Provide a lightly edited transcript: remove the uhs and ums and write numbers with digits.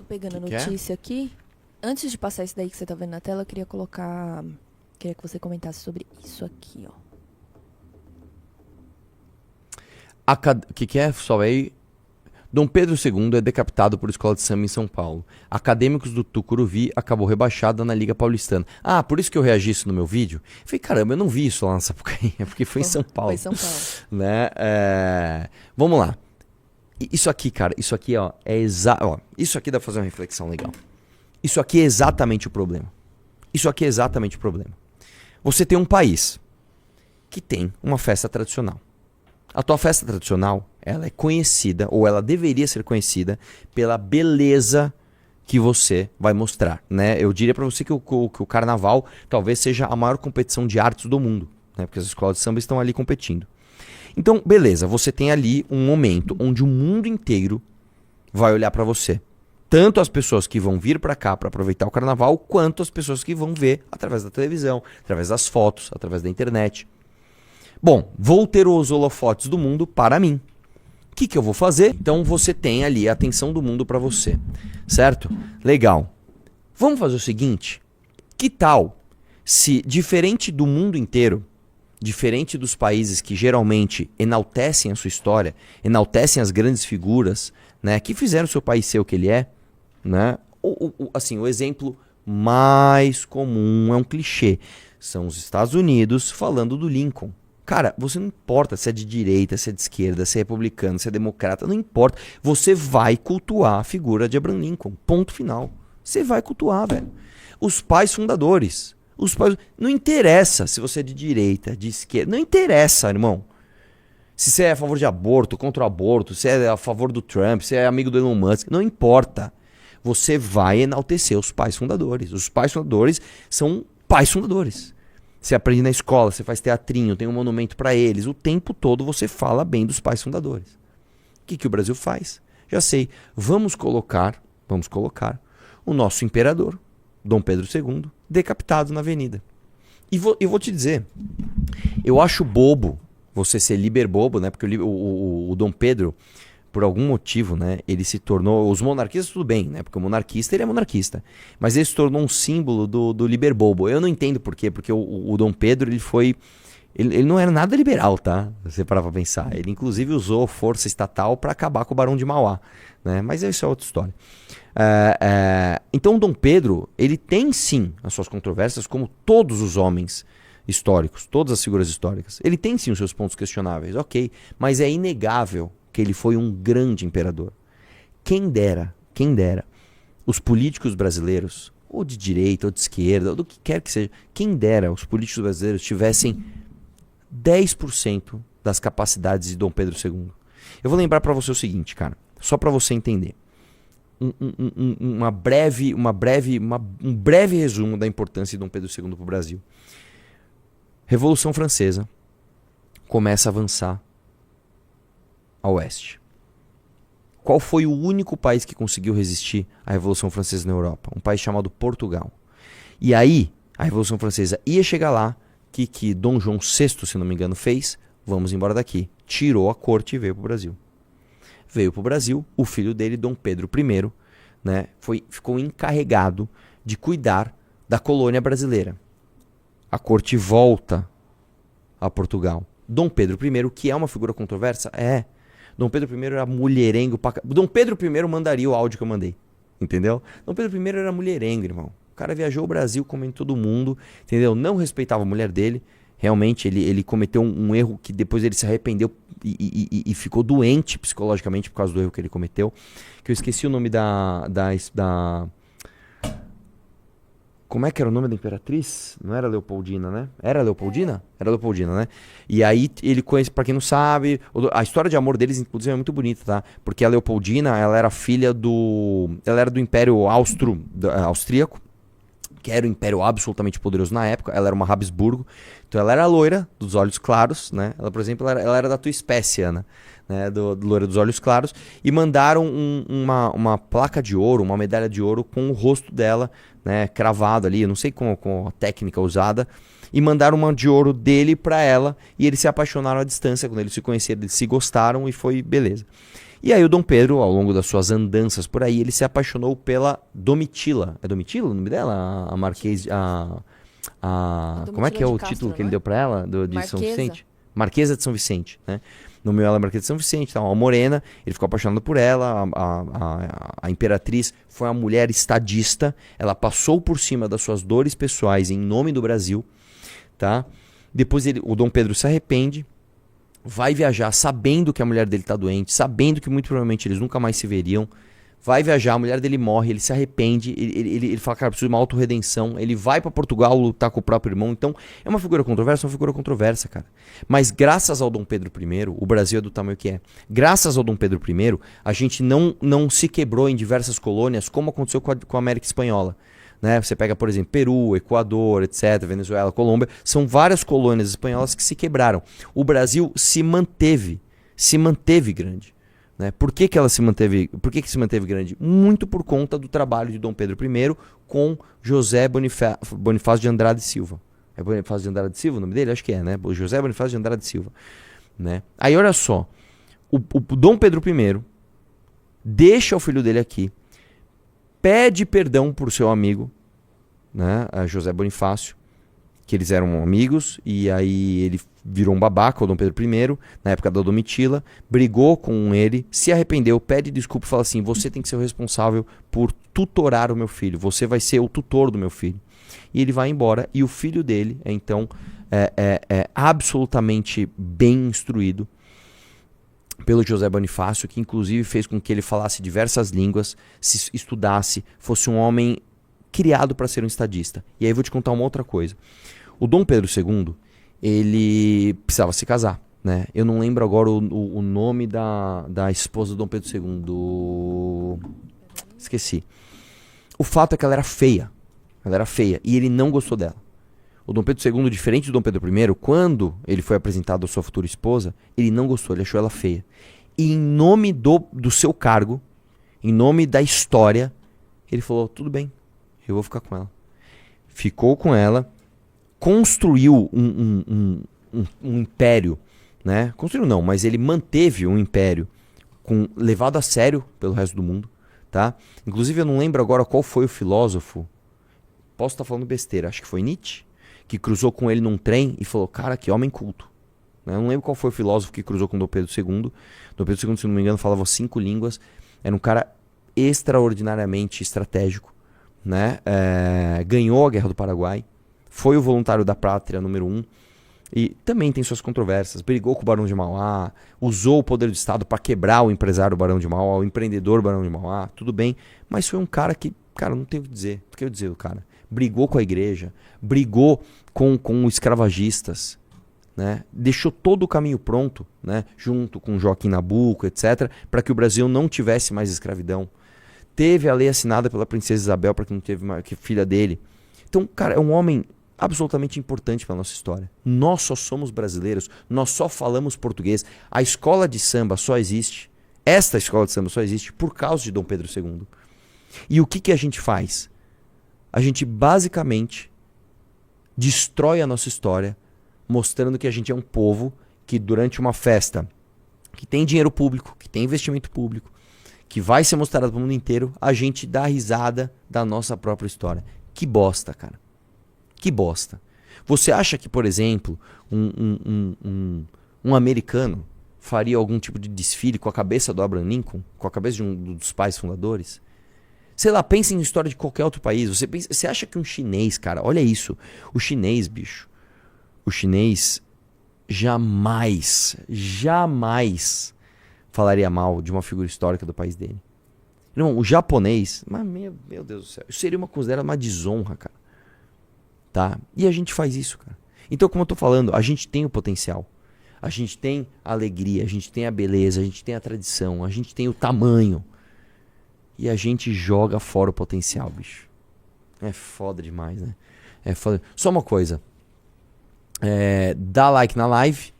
pegando a Que é? notícia aqui. Antes de passar isso daí que você tá vendo na tela, eu queria colocar... Queria que você comentasse sobre isso aqui, ó. O que é? Só aí. Dom Pedro II é decapitado por escola de samba em São Paulo. Acadêmicos do Tucuruvi acabou rebaixada na Liga Paulistana. Ah, por isso que eu reagi isso no meu vídeo? Falei, caramba, eu não vi isso lá na Sapucaí, porque foi em São Paulo. Foi em São Paulo. Né? Vamos lá. Isso aqui, cara, isso aqui, ó, isso aqui dá pra fazer uma reflexão legal. Isso aqui é exatamente o problema. Isso aqui é exatamente o problema. Você tem um país que tem uma festa tradicional. A tua festa tradicional, ela é conhecida, ou ela deveria ser conhecida, pela beleza que você vai mostrar, né? Eu diria pra você que o carnaval talvez seja a maior competição de artes do mundo, né? Porque as escolas de samba estão ali competindo. Então, beleza, você tem ali um momento onde o mundo inteiro vai olhar pra você. Tanto as pessoas que vão vir pra cá pra aproveitar o carnaval, quanto as pessoas que vão ver através da televisão, através das fotos, através da internet. Bom, vou ter os holofotes do mundo para mim. O que eu vou fazer? Então você tem ali a atenção do mundo para você, certo? Legal. Vamos fazer o seguinte, que tal se, diferente do mundo inteiro, diferente dos países que geralmente enaltecem a sua história, enaltecem as grandes figuras, né, que fizeram o seu país ser o que ele é, né? Assim, o exemplo mais comum é um clichê. São os Estados Unidos falando do Lincoln. Cara, você não importa se é de direita, se é de esquerda, se é republicano, se é democrata, não importa. Você vai cultuar a figura de Abraham Lincoln. Ponto final. Você vai cultuar, velho. Os pais fundadores. Não interessa se você é de direita, de esquerda. Não interessa, irmão. Se você é a favor de aborto, contra o aborto, se é a favor do Trump, se é amigo do Elon Musk. Não importa. Você vai enaltecer os pais fundadores. Os pais fundadores são pais fundadores. Você aprende na escola, você faz teatrinho, tem um monumento para eles. O tempo todo você fala bem dos pais fundadores. O que o Brasil faz? Já sei. Vamos colocar o nosso imperador, Dom Pedro II, decapitado na avenida. E vou te dizer, eu acho bobo você ser liberbobo, né? Porque o Dom Pedro, por algum motivo, né, ele se tornou... Os monarquistas tudo bem, né? Porque o monarquista, ele é monarquista. Mas ele se tornou um símbolo do liberbobo. Eu não entendo por quê. Porque o Dom Pedro, ele foi... Ele não era nada liberal, tá? Você parar pra pensar. Ele, inclusive, usou força estatal para acabar com o Barão de Mauá, né? Mas isso é outra história. Então, o Dom Pedro, ele tem, sim, as suas controvérsias, como todos os homens históricos, todas as figuras históricas. Ele tem, sim, os seus pontos questionáveis, ok. Mas é inegável que ele foi um grande imperador. Quem dera, os políticos brasileiros, ou de direita, ou de esquerda, ou do que quer que seja, quem dera os políticos brasileiros tivessem 10% das capacidades de Dom Pedro II. Eu vou lembrar para você o seguinte, cara, só para você entender. Um breve resumo da importância de Dom Pedro II para o Brasil. Revolução Francesa começa a avançar a oeste. Qual foi o único país que conseguiu resistir à Revolução Francesa na Europa? Um país chamado Portugal. E aí, a Revolução Francesa ia chegar lá, que Dom João VI, se não me engano, fez, vamos embora daqui. Tirou a corte e veio para o Brasil. Veio para o Brasil, o filho dele, Dom Pedro I, né, ficou encarregado de cuidar da colônia brasileira. A corte volta a Portugal. Dom Pedro I, que é uma figura controversa, Dom Pedro I era mulherengo. Dom Pedro I mandaria o áudio que eu mandei. Entendeu? Dom Pedro I era mulherengo, irmão. O cara viajou o Brasil comendo todo mundo. Entendeu? Não respeitava a mulher dele. Realmente, ele cometeu um erro que depois ele se arrependeu e ficou doente psicologicamente por causa do erro que ele cometeu. Que eu esqueci o nome da como é que era o nome da imperatriz? Não era Leopoldina, né? Era Leopoldina? Era Leopoldina, né? E aí ele conhece, pra quem não sabe, a história de amor deles, inclusive, é muito bonita, tá? Porque a Leopoldina, ela era filha ela era do Império Austríaco, que era um império absolutamente poderoso na época. Ela era uma Habsburgo. Então ela era loira, dos olhos claros, né? Ela, por exemplo, ela era da tua espécie, Ana, né? Do loira dos olhos claros. E mandaram uma placa de ouro, uma medalha de ouro com o rosto dela, né, cravado ali, eu não sei com a técnica usada, e mandaram uma de ouro dele pra ela, e eles se apaixonaram à distância. Quando eles se conheceram, eles se gostaram e foi beleza. E aí o Dom Pedro, ao longo das suas andanças por aí, ele se apaixonou pela Domitila. É Domitila o nome dela? A Marquês... como é que é o título que ele deu pra ela? De São Vicente? Marquesa de São Vicente, né? Nomeou ela Marquesa de São Vicente, tá? Uma morena, ele ficou apaixonado por ela, a imperatriz foi uma mulher estadista, ela passou por cima das suas dores pessoais em nome do Brasil, tá? Depois o Dom Pedro se arrepende, vai viajar sabendo que a mulher dele tá doente, sabendo que muito provavelmente eles nunca mais se veriam, vai viajar, a mulher dele morre, ele se arrepende, ele fala, cara, preciso de uma autorredenção, ele vai pra Portugal lutar com o próprio irmão, então é uma figura controversa, cara. Mas graças ao Dom Pedro I, o Brasil é do tamanho que é. Graças ao Dom Pedro I, a gente não se quebrou em diversas colônias, como aconteceu com a América Espanhola. Né? Você pega, por exemplo, Peru, Equador, etc., Venezuela, Colômbia, são várias colônias espanholas que se quebraram. O Brasil se manteve grande. Né? Por que se manteve grande? Muito por conta do trabalho de Dom Pedro I com José Bonifácio de Andrade Silva. É Bonifácio de Andrade Silva o nome dele? Acho que é, né? José Bonifácio de Andrade Silva. Né? Aí olha só, o Dom Pedro I deixa o filho dele aqui, pede perdão por seu amigo, né? José Bonifácio, que eles eram amigos, e aí ele virou um babaca, o Dom Pedro I, na época da Domitila, brigou com ele, se arrependeu, pede desculpa e fala assim, você tem que ser o responsável por tutorar o meu filho, você vai ser o tutor do meu filho. E ele vai embora, e o filho dele é então absolutamente bem instruído pelo José Bonifácio, que inclusive fez com que ele falasse diversas línguas, se estudasse, fosse um homem criado para ser um estadista. E aí eu vou te contar uma outra coisa. O Dom Pedro II, ele precisava se casar, né? Eu não lembro agora o nome da esposa do Dom Pedro II. Esqueci. O fato é que ela era feia. E ele não gostou dela. O Dom Pedro II, diferente do Dom Pedro I, quando ele foi apresentado à sua futura esposa, ele não gostou, ele achou ela feia. E em nome do seu cargo, em nome da história, ele falou, tudo bem, eu vou ficar com ela. Ficou com ela, construiu um império, né? Construiu não, mas ele manteve um império levado a sério pelo resto do mundo, tá? Inclusive eu não lembro agora qual foi o filósofo, posso estar falando besteira, acho que foi Nietzsche, que cruzou com ele num trem e falou, cara, que homem culto. Eu não lembro qual foi o filósofo que cruzou com Dom Pedro II. Dom Pedro II, se não me engano, falava 5 línguas, era um cara extraordinariamente estratégico, né? Ganhou a Guerra do Paraguai, foi o voluntário da pátria número 1 e também tem suas controvérsias. Brigou com o Barão de Mauá, usou o poder do Estado para quebrar o empresário Barão de Mauá, o empreendedor Barão de Mauá, tudo bem, mas foi um cara que, cara, não tem o que dizer. O que eu dizer do cara? Brigou com a igreja, brigou com escravagistas, né? Deixou todo o caminho pronto, né? Junto com Joaquim Nabuco, etc., para que o Brasil não tivesse mais escravidão. Teve a lei assinada pela princesa Isabel para que não teve mais, que filha dele. Então, cara, é um homem absolutamente importante para a nossa história. Nós só somos brasileiros, nós só falamos português. A escola de samba só existe, esta escola de samba só existe por causa de Dom Pedro II. E o que a gente faz? A gente basicamente destrói a nossa história, mostrando que a gente é um povo que durante uma festa que tem dinheiro público, que tem investimento público, que vai ser mostrado para o mundo inteiro, a gente dá risada da nossa própria história. Que bosta, cara. Que bosta. Você acha que, por exemplo, um americano faria algum tipo de desfile com a cabeça do Abraham Lincoln, com a cabeça de um dos pais fundadores? Sei lá, pense em história de qualquer outro país. Você acha que um chinês, cara, olha isso. O chinês, bicho. O chinês jamais falaria mal de uma figura histórica do país dele. Não, o japonês, mas meu Deus do céu, isso seria considerada uma desonra, cara. Tá? E a gente faz isso, cara. Então, como eu tô falando, a gente tem o potencial. A gente tem a alegria, a gente tem a beleza, a gente tem a tradição, a gente tem o tamanho. E a gente joga fora o potencial, bicho. É foda demais, né? É foda. Só uma coisa. Dá like na live.